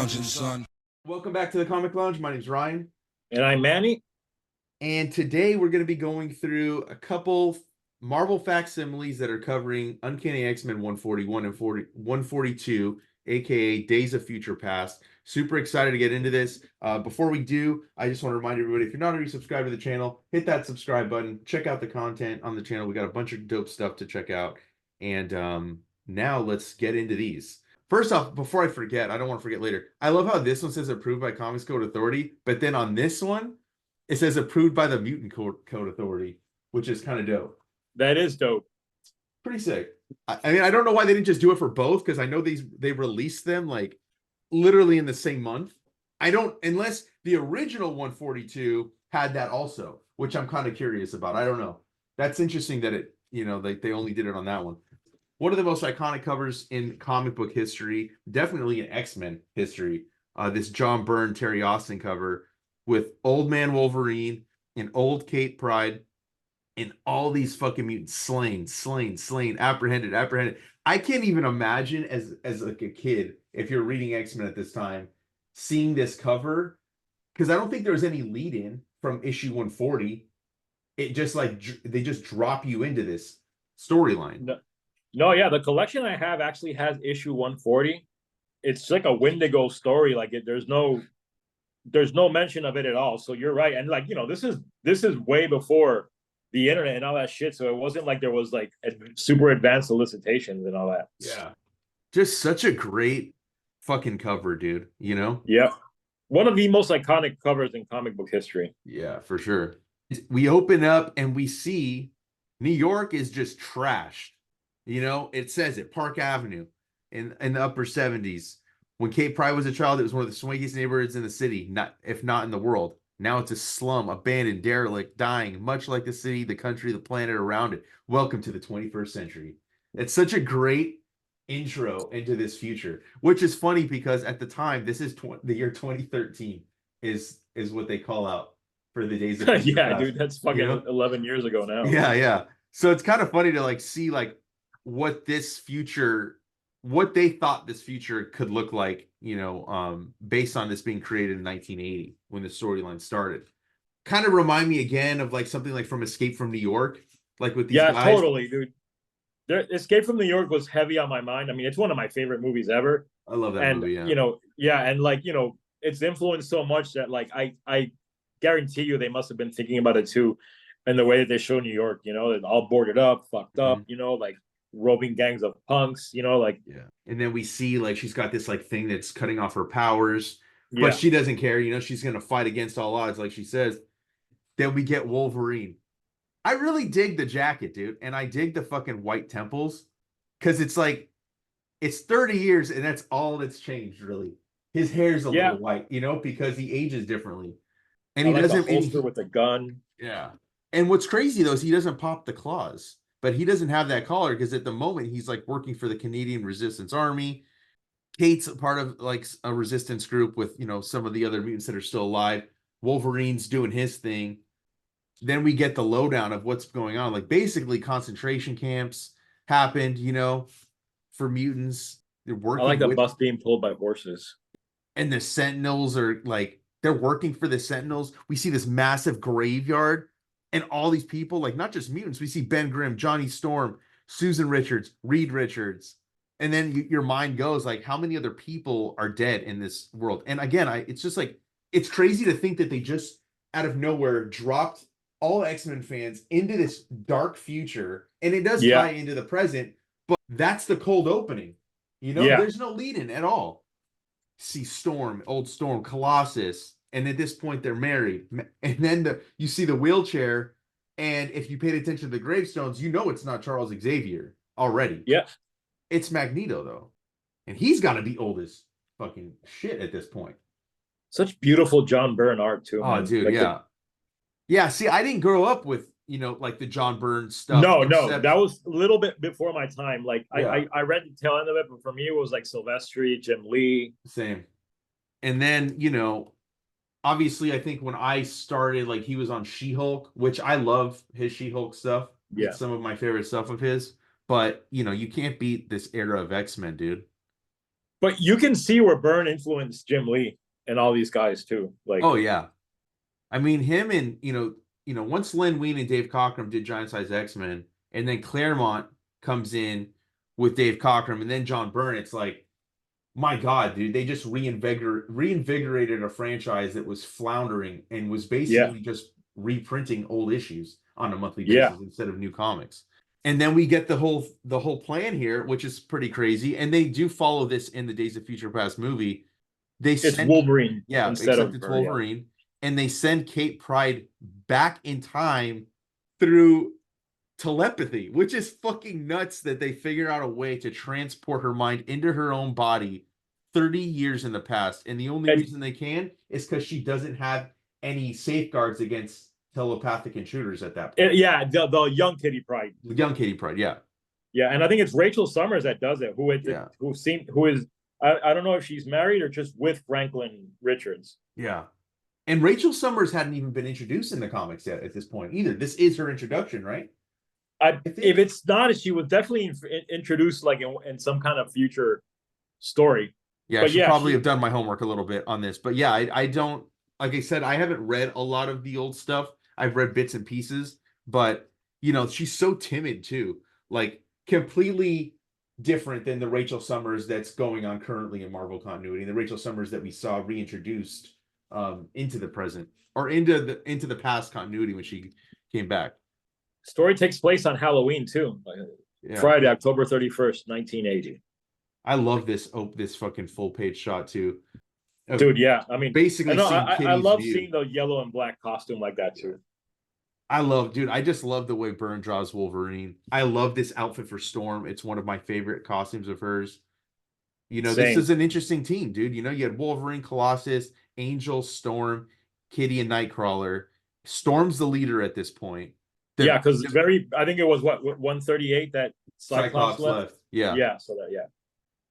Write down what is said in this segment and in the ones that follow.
lounging, son. Welcome back to the Comic Lounge. My name's Ryan. And I'm Manny. And today we're going to be going through a couple Marvel facsimiles that are covering Uncanny X-Men 141 and 142, aka Days of Future Past. Super excited to get into this. Before we do, I just want to remind everybody, if you're not already subscribed to the channel, hit that subscribe button. Check out the content on the channel. We got a bunch of dope stuff to check out. And now let's get into these. First off, before I forget, I don't want to forget later. I love how this one says approved by Comics Code Authority, but then on this one, it says approved by the Mutant Code Authority, which is kind of dope. That is dope. Pretty sick. I mean, I don't know why they didn't just do it for both, because I know they released them like literally in the same month. Unless the original 142 had that also, which I'm kind of curious about. I don't know. That's interesting that they only did it on that one. One of the most iconic covers in comic book history, definitely in X-Men history, this John Byrne, Terry Austin cover with Old Man Wolverine and Old Kate Pryde and all these fucking mutants slain, apprehended. I can't even imagine as like a kid, if you're reading X-Men at this time, seeing this cover, because I don't think there was any lead-in from issue 140. It just they just drop you into this storyline. No, yeah, the collection I have actually has issue 140. It's like a Wendigo story. Like there's no mention of it at all. So you're right, and this is way before the internet and all that shit. So it wasn't like there was like super advanced solicitations and all that. Yeah, just such a great fucking cover, dude. Yeah, one of the most iconic covers in comic book history. Yeah, for sure. We open up and we see New York is just trashed. It says it, Park Avenue in the upper 70s. When Kate Pryde was a child, it was one of the swankiest neighborhoods in the city, if not in the world. Now it's a slum, abandoned, derelict, dying, much like the city, the country, the planet around it. Welcome to the 21st century. It's such a great intro into this future, which is funny because at the time, this is the year 2013 is what they call out for the Days of Future Yeah, Past. dude, that's fucking 11 years ago now. Yeah. So it's kind of funny to see what they thought this future could look like, based on this being created in 1980 when the storyline started. Kind of remind me again of something like from Escape from New York, like with these guys. Yeah, totally, dude. Escape from New York was heavy on my mind. I mean, it's one of my favorite movies ever. I love that movie. Yeah. It's influenced so much that I guarantee you they must have been thinking about it too, and the way that they show New York, all boarded up, fucked up, roving gangs of punks, yeah. And then we see she's got this thing that's cutting off her powers, but she doesn't care. She's gonna fight against all odds, like she says. Then we get Wolverine. I really dig the jacket, dude, and I dig the fucking white temples, because it's 30 years and that's all that's changed, really. His hair's a little white, because he ages differently, and he doesn't holster with a gun. Yeah, and what's crazy though is he doesn't pop the claws. But he doesn't have that collar because at the moment he's working for the Canadian Resistance Army. Kate's a part of a resistance group with, some of the other mutants that are still alive. Wolverine's doing his thing. Then we get the lowdown of what's going on. Basically concentration camps happened, for mutants. They're working. I like the bus being pulled by horses. And the Sentinels are they're working for the Sentinels. We see this massive graveyard. And all these people, not just mutants, we see Ben Grimm, Johnny Storm, Susan Richards, Reed Richards. And then your mind goes, how many other people are dead in this world? And again, it's just it's crazy to think that they just out of nowhere dropped all X-Men fans into this dark future. And it does tie into the present, but that's the cold opening. There's no lead in at all. See Storm, old Storm, Colossus. And at this point, they're married. And then you see the wheelchair. And if you paid attention to the gravestones, it's not Charles Xavier already. Yeah. It's Magneto, though. And he's got to be old as fucking shit at this point. Such beautiful John Byrne art, too. Oh, man. dude, yeah. Yeah, see, I didn't grow up with, the John Byrne stuff. No, that was a little bit before my time. I read the tail end of it, but for me, it was Silvestri, Jim Lee. Same. And then, obviously, I think when I started, he was on She-Hulk, which I love his She-Hulk stuff. Yeah. It's some of my favorite stuff of his. But, you can't beat this era of X-Men, dude. But you can see where Byrne influenced Jim Lee and all these guys too. Like, Oh yeah, I mean him and once Len Wein and Dave Cockrum did Giant Size X-Men, and then Claremont comes in with Dave Cockrum, and then John Byrne. It's like, my God, dude, they just reinvigorated a franchise that was floundering and was basically just reprinting old issues on a monthly basis instead of new comics. And then we get the whole plan here, which is pretty crazy. And they do follow this in the Days of Future Past movie. It's Wolverine, except it's Wolverine, and they send Kate Pryde back in time through telepathy, which is fucking nuts that they figure out a way to transport her mind into her own body 30 years in the past. And the only reason they can is because she doesn't have any safeguards against telepathic intruders at that point. The young Kitty Pryde. The young Kitty Pryde, yeah. Yeah, and I think it's Rachel Summers that does it, who is I don't know if she's married or just with Franklin Richards. Yeah. And Rachel Summers hadn't even been introduced in the comics yet at this point either. This is her introduction, right? If it's not, she was definitely introduced like in some kind of future story. Yeah, I should probably have done my homework a little bit on this. But yeah, I don't, like I said, I haven't read a lot of the old stuff. I've read bits and pieces, but she's so timid too. Like completely different than the Rachel Summers that's going on currently in Marvel continuity. The Rachel Summers that we saw reintroduced into the present or into the past continuity when she came back. Story takes place on Halloween too. Friday, October 31st, 1980. I love this fucking full page shot too. Dude, yeah. I mean, basically, I love seeing the yellow and black costume like that too. I just love the way Byrne draws Wolverine. I love this outfit for Storm. It's one of my favorite costumes of hers. This is an interesting team, dude. You had Wolverine, Colossus, Angel, Storm, Kitty, and Nightcrawler. Storm's the leader at this point. Because I think it was 138 that Cyclops left. Yeah. So that.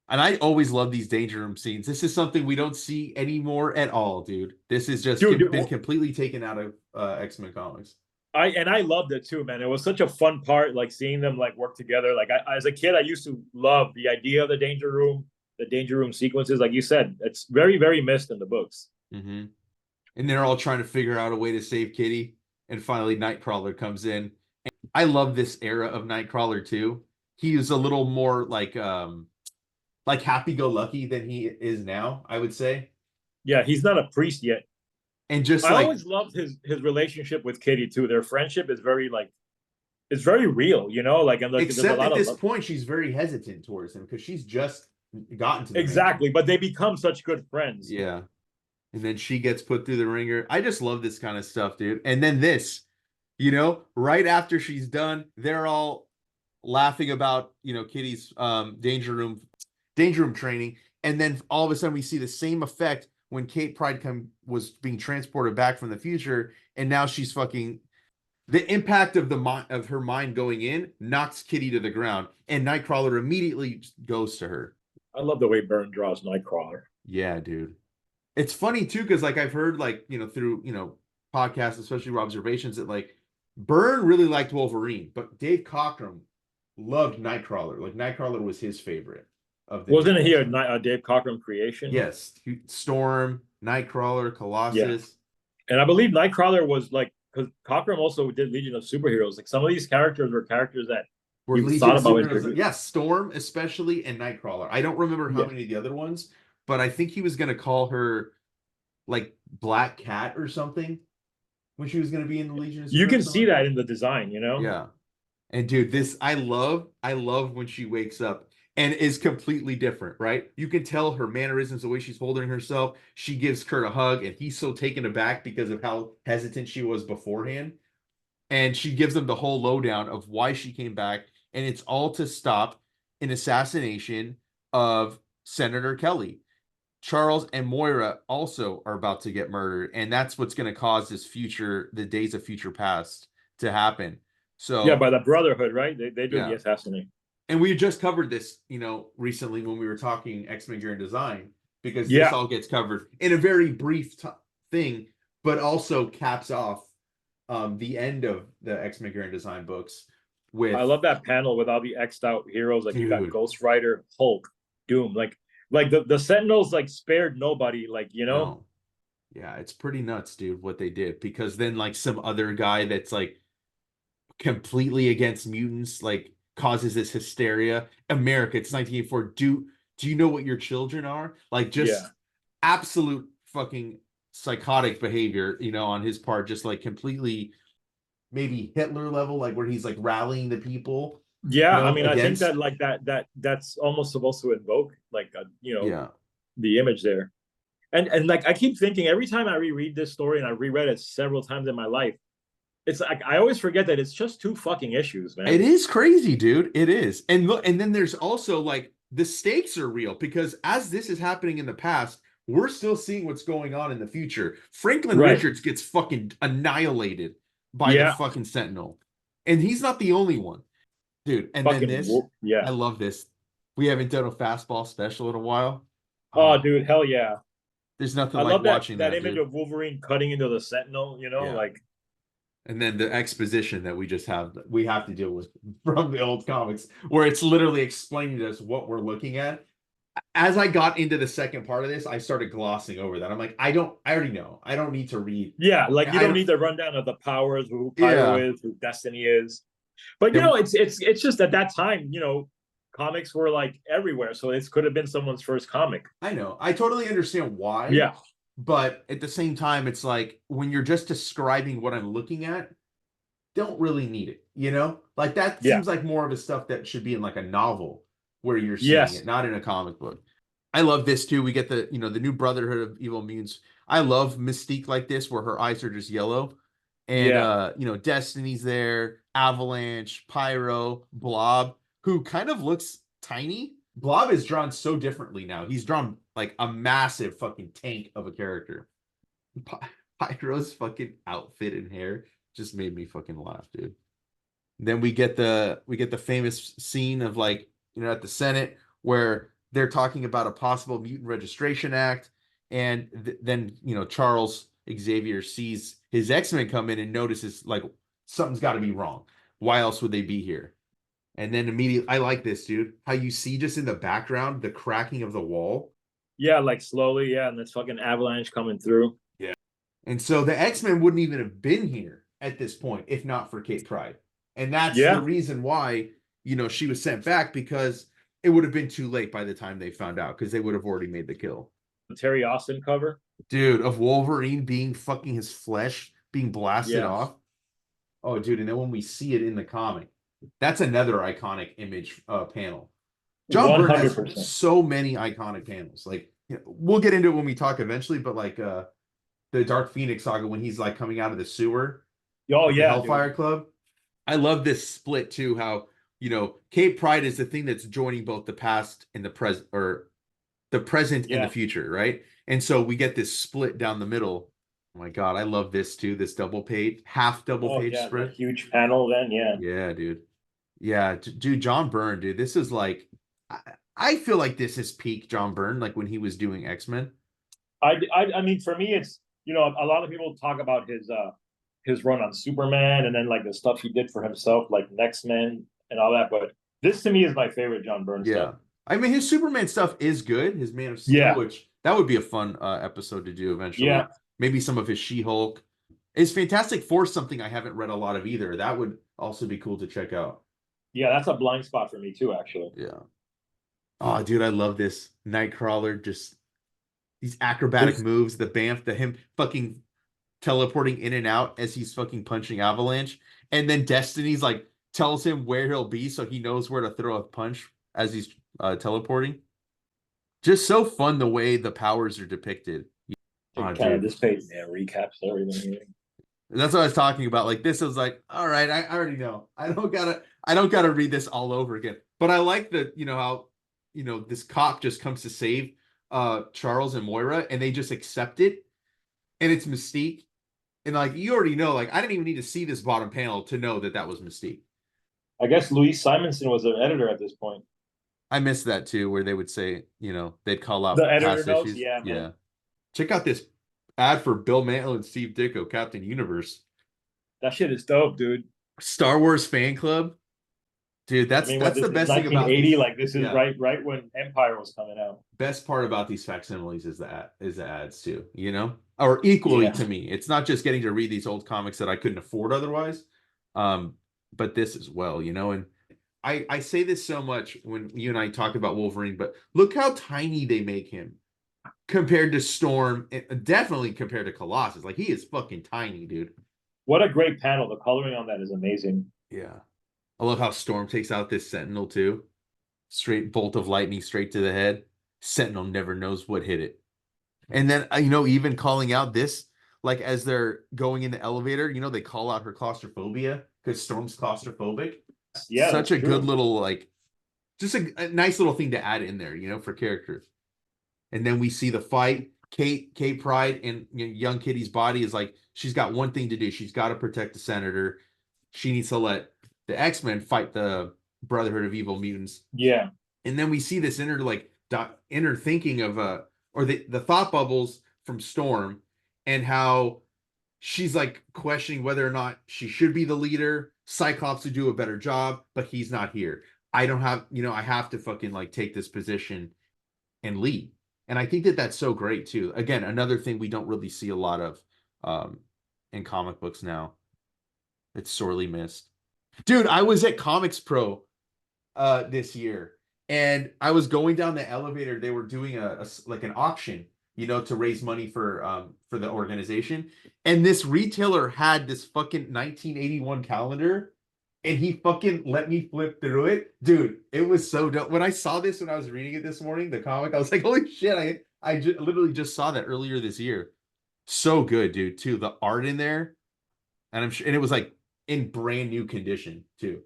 And I always love these Danger Room scenes. This is something we don't see anymore at all, dude. This is just been completely taken out of X-Men comics. I loved it too, man. It was such a fun part, like seeing them like work together. Like as a kid, I used to love the idea of the Danger Room sequences. Like you said, it's very, very missed in the books. Mm-hmm. And they're all trying to figure out a way to save Kitty. And finally, Nightcrawler comes in. And I love this era of Nightcrawler too. He is a little more like happy-go-lucky than he is now, I would say. Yeah, he's not a priest yet. And just I always loved his relationship with Kitty too. Their friendship is very it's very real, and except at this point she's very hesitant towards him because she's just gotten to the ringer. But they become such good friends. Yeah. And then she gets put through the ringer. I just love this kind of stuff, dude. And then this, right after she's done, they're all laughing about, Kitty's Danger Room training. And then all of a sudden we see the same effect when Kate Pryde was being transported back from the future. And now she's the impact of her mind going in knocks Kitty to the ground. And Nightcrawler immediately goes to her. I love the way Byrne draws Nightcrawler. Yeah, dude. It's funny too, because I've heard through podcasts, especially observations, that Byrne really liked Wolverine, but Dave Cockrum loved Nightcrawler. Like Nightcrawler was his favorite of the. Wasn't he a Dave Cockrum creation? Yes, Storm, Nightcrawler, Colossus, and I believe Nightcrawler was because Cockrum also did Legion of Superheroes. Like some of these characters were characters that were Legion of Superheroes. Yes, Storm especially, and Nightcrawler. I don't remember how many of the other ones. But I think he was going to call her Black Cat or something when she was going to be in the Legion of Superheroes. You can see that in the design, Yeah. And dude, I love when she wakes up and is completely different, right? You can tell her mannerisms, the way she's holding herself. She gives Kurt a hug and he's so taken aback because of how hesitant she was beforehand. And she gives him the whole lowdown of why she came back. And it's all to stop an assassination of Senator Kelly. Charles and Moira also are about to get murdered, and that's what's going to cause the Days of Future Past to happen. So by the Brotherhood, right? They do the assassination. And we just covered this, recently when we were talking X-Men Gear and Design, because this all gets covered in a very brief thing, but also caps off the end of the X-Men Gear and Design books. I love that panel with all the X'd out heroes. Like you got Ghost Rider, Hulk, Doom. Like the Sentinels like spared nobody, like, you know? No. Yeah, it's pretty nuts, dude, what they did. Because then like some other guy that's like completely against mutants, like causes this hysteria. America, it's 1984. Do you know what your children are? Like Yeah. just absolute fucking psychotic behavior, on his part, just like completely maybe Hitler level, like where he's like rallying the people, Yeah, I mean, I think against. that like that's almost supposed to invoke like Yeah. the image there. And like I keep thinking every time I reread this story, and I reread it several times in my life, it's like I always forget that it's just two fucking issues, It man. is crazy, dude. It is. And look, and then there's also like the stakes are real because as this is happening in the past, we're still seeing what's going on in the future. Franklin Right. Richards gets fucking annihilated by the Yeah. fucking Sentinel. And he's not the only one. Dude, and then this, I Yeah. love this. We haven't done a fastball special in a while. Oh, Oh, dude, hell yeah. there's nothing I like love that watching that that, image dude. of Wolverine cutting into the Sentinel, Yeah. like And then the exposition that we have to deal with from the old comics, where it's literally explaining to us what we're looking at. As I got into the second part of this, I started glossing over that. I'm like, I already know. I don't need to read. yeah, like you I don't don't, need the rundown of the powers, who Pyro yeah. is, who Destiny is. But Then it's just at that time, comics were like everywhere, so this could have been someone's first comic. I know. I totally understand why, Yeah. but at the same time, it's like when you're just describing what I'm looking at, don't really need it. Like that Yeah. seems like more of the stuff that should be in like a novel where you're seeing it, Yes. not in a comic book. I love this too. We get the new Brotherhood of Evil Mutants. I love Mystique like this, where her eyes are just yellow. And Yeah. Destiny's there, Avalanche, Pyro, Blob, who kind of looks tiny. Blob is drawn so differently now. He's drawn like a massive fucking tank of a character. Pyro's fucking outfit and hair just made me fucking laugh, dude. Then we get the famous scene of like, at the Senate where they're talking about a possible mutant registration act, and then Charles Xavier sees his X-Men come in and notices like something's got to be wrong. Why else would they be here? And then immediately, I like this, dude. How you see just in the background the cracking of the wall. Yeah, like slowly, yeah, and this fucking avalanche coming through. Yeah. And so the X-Men wouldn't even have been here at this point if not for Kate Pryde. And that's the Yeah. reason why, she was sent back, because it would have been too late by the time they found out, because they would have already made the kill. The Terry Austin cover. Dude, of Wolverine being fucking his flesh being blasted Yeah. off. Oh, dude, and then when we see it in the comic, that's another iconic image panel. John Byrne has 100%. so many iconic panels. Like, we'll get into it when we talk eventually, but like the Dark Phoenix saga when he's like coming out of the sewer. Oh The yeah, Hellfire dude. Club. I love this split too, how Kate Pryde is the thing that's joining both the past and the present, or the present and the Yeah. future, right? And so we get this split down the middle. Oh my god, I love this too, this half double Oh page yeah, the spread. huge panel then, yeah. Yeah, dude. Yeah, dude, John Byrne, dude. This is like I feel like this is peak John Byrne, like when he was doing X-Men. I mean, for me, it's a lot of people talk about his run on Superman, and then like the stuff he did for himself, like Next Men and all that. But this to me is my favorite John Byrne Yeah. stuff. I mean, his Superman stuff is good. His Man of Steel, Yeah. which that would be a fun episode to do eventually. Yeah. Maybe some of his She-Hulk. Is Fantastic Four something I haven't read a lot of either? That would also be cool to check out. Yeah, that's a blind spot for me too, actually. Yeah. Oh, dude, I love this Nightcrawler. Just these acrobatic moves, the him fucking teleporting in and out as he's fucking punching Avalanche, and then Destiny's like tells him where he'll be so he knows where to throw a punch as he's teleporting. Just so fun the way the powers are depicted. This page recaps everything. That's what I was talking about. Like this is like, all right, I already know. I don't gotta read this all over again. But I like that, how this cop just comes to save Charles and Moira, and they just accept it, and it's Mystique. And like you already know, like I didn't even need to see this bottom panel to know that was Mystique. I guess Louise Simonson was an editor at this point. I missed that too, where they would say, they'd call out the editor past notes. issues. Yeah, Yeah. Check out this ad for Bill Mantle and Steve Ditko, Captain Universe. That shit is dope, dude. Star Wars fan club. Dude, I that's mean, what, the this is best thing about 1980, these. like this is Yeah. right when Empire was coming out. Best part about these facsimiles is the ads too, you know? Or equally Yeah. to me. It's not just getting to read these old comics that I couldn't afford otherwise. But this as well, you know, and I say this so much when you and I talk about Wolverine, but look how tiny they make him compared to Storm, and definitely compared to Colossus. Like he is fucking tiny, dude. What a great panel. The coloring on that is amazing. Yeah. I love how Storm takes out this Sentinel too. Straight bolt of lightning straight to the head. Sentinel never knows what hit it. And then, you know, even calling out this, like as they're going in the elevator, you know, they call out her claustrophobia because Storm's claustrophobic. Yeah, Such that's a good true. little, like, just a nice little thing to add in there, you know, for characters. And then we see the fight. Kate Pride and young Kitty's body is like, she's got one thing to do. She's got to protect the senator. She needs to let the X-Men fight the Brotherhood of Evil Mutants. Yeah. And then we see this inner thinking of or the thought bubbles from Storm and how she's like questioning whether or not she should be the leader. Cyclops would do a better job, but he's not here. I don't have, you know, I have to fucking like take this position and lead. And I think that that's so great too. Again, another thing we don't really see a lot of in comic books now. It's sorely missed. Dude, I was at Comics Pro this year, and I was going down the elevator. They were doing a like an auction, you know, to raise money for the organization. And this retailer had this fucking 1981 calendar, and he fucking let me flip through it. Dude, it was so dope. When I saw this when I was reading it this morning, the comic, I was like, holy shit, literally just saw that earlier this year. So good, dude, too. The art in there, and I'm sure, and it was like in brand new condition too,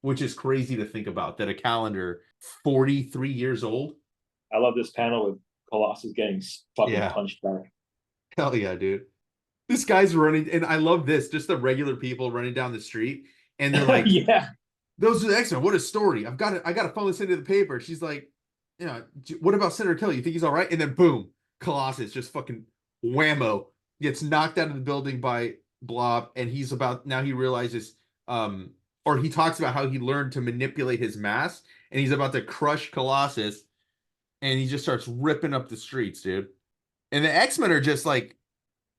which is crazy to think about that a calendar 43 years old. I love this panel with Colossus getting fucking punched back. Hell yeah, dude. This guy's running, and I love this, just the regular people running down the street, and they're like, yeah. Those are the X-Men. What a story. I gotta phone this into the paper. She's like, you know, what about Senator Kelly? You think he's all right? And then boom, Colossus just fucking whammo gets knocked out of the building by Blob, and he's about now he realizes or he talks about how he learned to manipulate his mass, and he's about to crush Colossus, and he just starts ripping up the streets, dude. And the X-Men are just like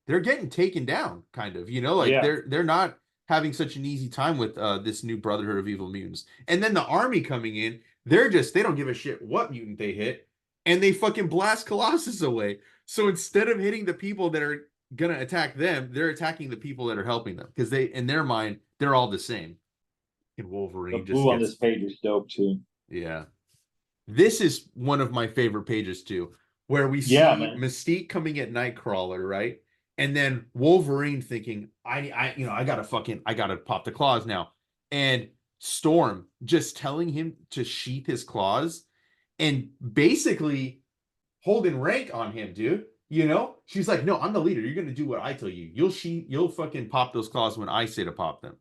they're getting taken down, kind of, you know, like they're not having such an easy time with this new Brotherhood of Evil Mutants. And then the army coming in, they don't give a shit what mutant they hit, and they fucking blast Colossus away. So instead of hitting the people that are gonna attack them, they're attacking the people that are helping them because they, in their mind, they're all the same. And Wolverine the blue on this page is dope too. Yeah, this is one of my favorite pages too, where we see Mystique coming at Nightcrawler, right? And then Wolverine thinking, I gotta pop the claws now. And Storm just telling him to sheath his claws and basically holding rank on him, dude. You know, she's like, no, I'm the leader. You're gonna do what I tell you. You'll fucking pop those claws when I say to pop them.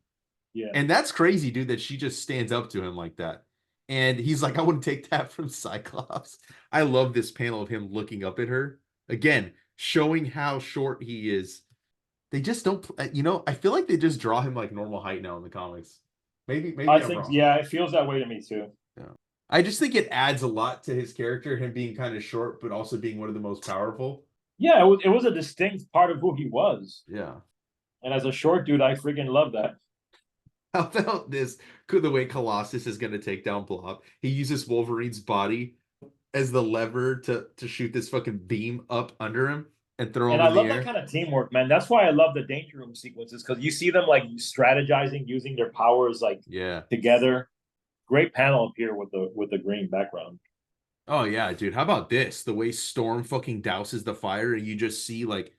Yeah. And that's crazy, dude, that she just stands up to him like that. And he's like, I wouldn't take that from Cyclops. I love this panel of him looking up at her. Again, showing how short he is. They just don't, you know, I feel like they just draw him like normal height now in the comics. Maybe I think, yeah, it feels that way to me too. Yeah. I just think it adds a lot to his character, him being kind of short, but also being one of the most powerful. Yeah, it was a distinct part of who he was. Yeah. And as a short dude, I freaking love that. How about this? The way Colossus is going to take down Blob. He uses Wolverine's body as the lever to shoot this fucking beam up under him and throw him in the air. And I love that kind of teamwork, man. That's why I love the Danger Room sequences, because you see them like strategizing, using their powers like together. Great panel up here with the green background. Oh yeah, dude. How about this? The way Storm fucking douses the fire and you just see like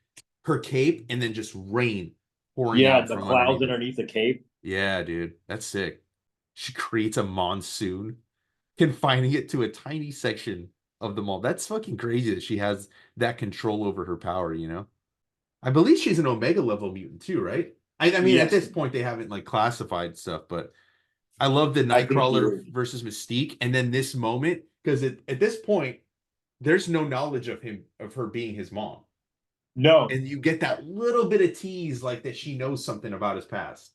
her cape and then just rain pouring out. Yeah, the clouds underneath the cape. Yeah, dude. That's sick. She creates a monsoon, confining it to a tiny section of the mall. That's fucking crazy that she has that control over her power, you know? I believe she's an Omega level mutant too, right? I mean, yes. At this point, they haven't like classified stuff, but I love the Nightcrawler versus Mystique. And then this moment, because at this point, there's no knowledge of her being his mom. No. And you get that little bit of tease like that she knows something about his past.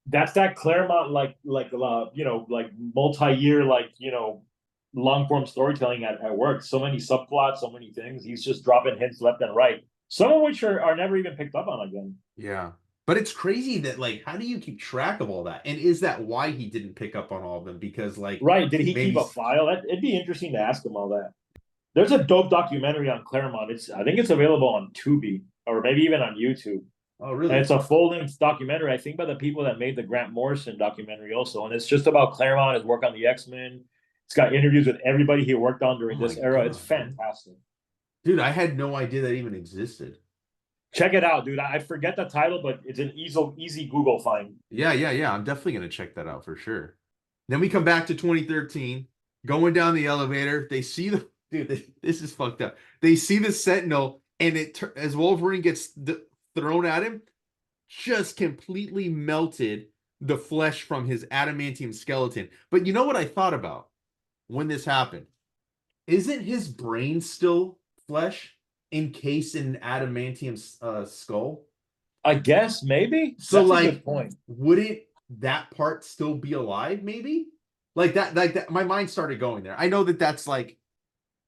That's that Claremont like multi-year long form storytelling at work. So many subplots, so many things. He's just dropping hints left and right. Some of which are never even picked up on again. Yeah. But it's crazy that like how do you keep track of all that? And is that why he didn't pick up on all of them? Because like Right. Did he keep maybe a file? It'd be interesting to ask him all that. There's a dope documentary on Claremont. I think it's available on Tubi or maybe even on YouTube. oh And really? it's a full-length documentary, I think, by the people that made the Grant Morrison documentary also. And it's just about Claremont, his work on the X-Men. It's got interviews with everybody he worked on Oh during my this era. It's God, man. fantastic. Dude, I had no idea that even existed. Check it out, dude. I forget the title, but it's an easy Google find. Yeah. I'm definitely gonna check that out for sure. Then we come back to 2013, going down the elevator. They see the dude. This is fucked up. They see the Sentinel, and as Wolverine gets thrown at him, just completely melted the flesh from his adamantium skeleton. But you know what I thought about when this happened? Isn't his brain still flesh encased in an adamantium skull? I guess maybe So that's a like, good point. wouldn't that part still be alive? Maybe like that. My mind started going there. I know that that's like,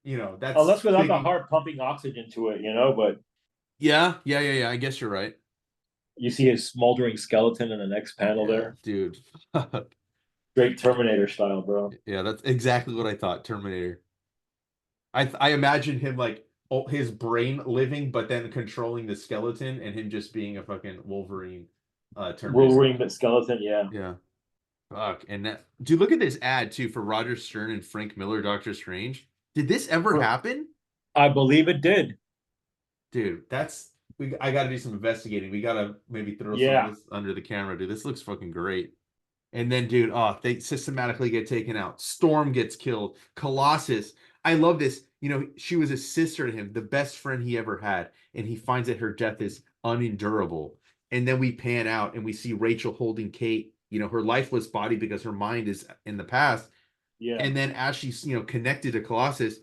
that's Unless without the thinking. heart pumping oxygen to it, but Yeah. I guess you're right. you see his smoldering skeleton in the next panel Yeah, there. dude. Great Terminator style, bro. Yeah, that's exactly what I thought. Terminator. I imagine him like his brain living, but then controlling the skeleton, and him just being a fucking Wolverine Terminator. Wolverine but skeleton, yeah. Yeah. Fuck. And that, dude, look at this ad too for Roger Stern and Frank Miller, Doctor Strange. Did this ever happen? I believe it did. Dude, I gotta do some investigating. We gotta maybe throw some Yeah. of this under the camera, dude. This looks fucking great. And then, dude, they systematically get taken out. Storm gets killed. Colossus. I love this. She was a sister to him, the best friend he ever had. And he finds that her death is unendurable. And then we pan out and we see Rachel holding Kate, her lifeless body because her mind is in the past. Yeah. And then as she's, connected to Colossus,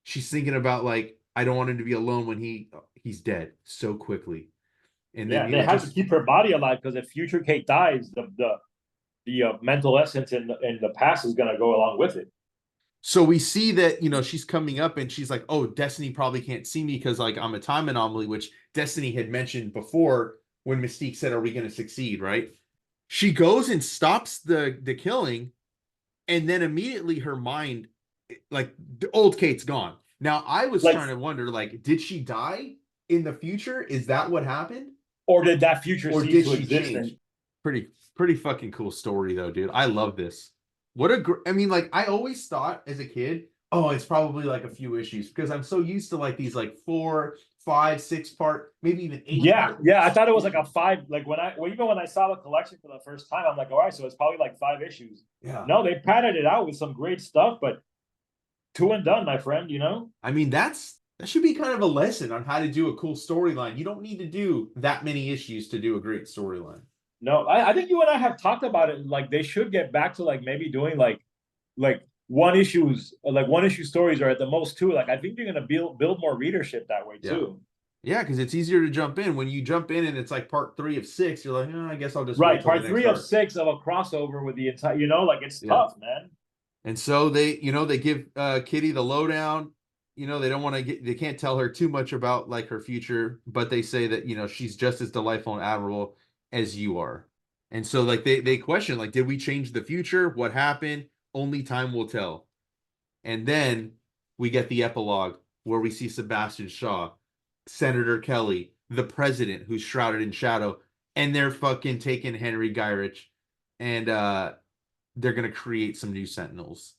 she's thinking about like, I don't want him to be alone when he's dead so quickly. And then, they have to keep her body alive because if future Kate dies, the mental essence in the past is going to go along with it. So we see that, she's coming up and she's like, oh, Destiny probably can't see me because like I'm a time anomaly, which Destiny had mentioned before when Mystique said, are we going to succeed? Right. She goes and stops the killing. And then immediately her mind, like the old Kate's gone. Now I was trying to wonder, like, did she die in the future? Is that what happened? Or did that future or cease did to she exist? change? Pretty fucking cool story though, dude. I love this. I mean, like I always thought as a kid, oh, it's probably like a few issues because I'm so used to like these like 4, 5, 6 part, maybe even 8. Yeah. I thought it was like a 5. Like even when I saw the collection for the first time, I'm like, all right, so it's probably like 5 issues. Yeah. No, they padded it out with some great stuff, but 2 and done, my friend. I mean, that should be kind of a lesson on how to do a cool storyline. You don't need to do that many issues to do a great storyline. No, I think you and I have talked about it. Like they should get back to like maybe doing like one issue stories, or at the most 2. Like I think you're gonna build more readership that way too. Yeah, because it's easier to jump in. When you jump in and it's like part 3 of 6, you're like, oh, I guess I'll just right. Part 3 of 6 of a crossover with the entire, like it's tough, man. And so they give Kitty the lowdown. They don't want to they can't tell her too much about like her future, but they say that she's just as delightful and admirable as you are. And so like they question, like, did we change the future? What happened? Only time will tell. And then we get the epilogue where we see Sebastian Shaw, Senator Kelly, the president who's shrouded in shadow, and they're fucking taking Henry Gyrich, and they're gonna create some new Sentinels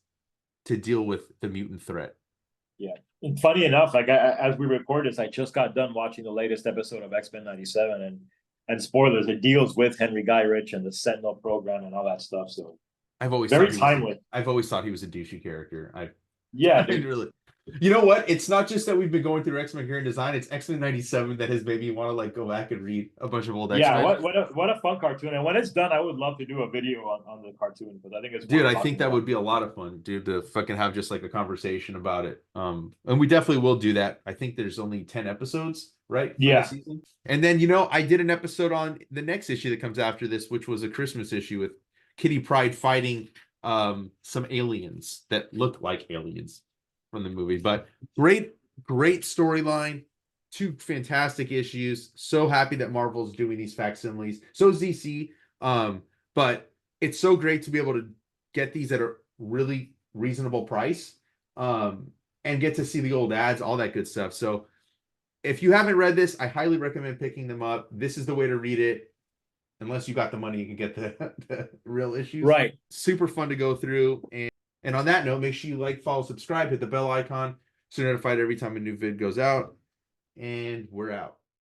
to deal with the mutant threat. Yeah. And funny enough, like as we record this, I just got done watching the latest episode of X-Men 97, and spoilers, it deals with Henry Gyrich and the Sentinel program and all that stuff. So I've always very timely. I've always thought he was a douchey character. Yeah, really. You know what? It's not just that we've been going through X-Men Grand Design. It's X-Men 97 that has made me want to like go back and read a bunch of old X-Men. Yeah, what a fun cartoon. And when it's done, I would love to do a video on the cartoon because I think it's I think that would be a lot of fun, dude, to fucking have just like a conversation about it. And we definitely will do that. I think there's only 10 episodes right? For Yeah. the season. And then, you know, I did an episode on the next issue that comes after this, which was a Christmas issue with Kitty Pryde fighting some aliens that look like aliens from the movie. But great storyline, 2 fantastic issues. So happy that Marvel's doing these facsimiles. So is DC. But it's so great to be able to get these at a really reasonable price, and get to see the old ads, all that good stuff. So if you haven't read this, I highly recommend picking them up. This is the way to read it. Unless you got the money, you can get the real issues. Right. Super fun to go through. And on that note, make sure you like, follow, subscribe, hit the bell icon so you're notified every time a new vid goes out. And we're out.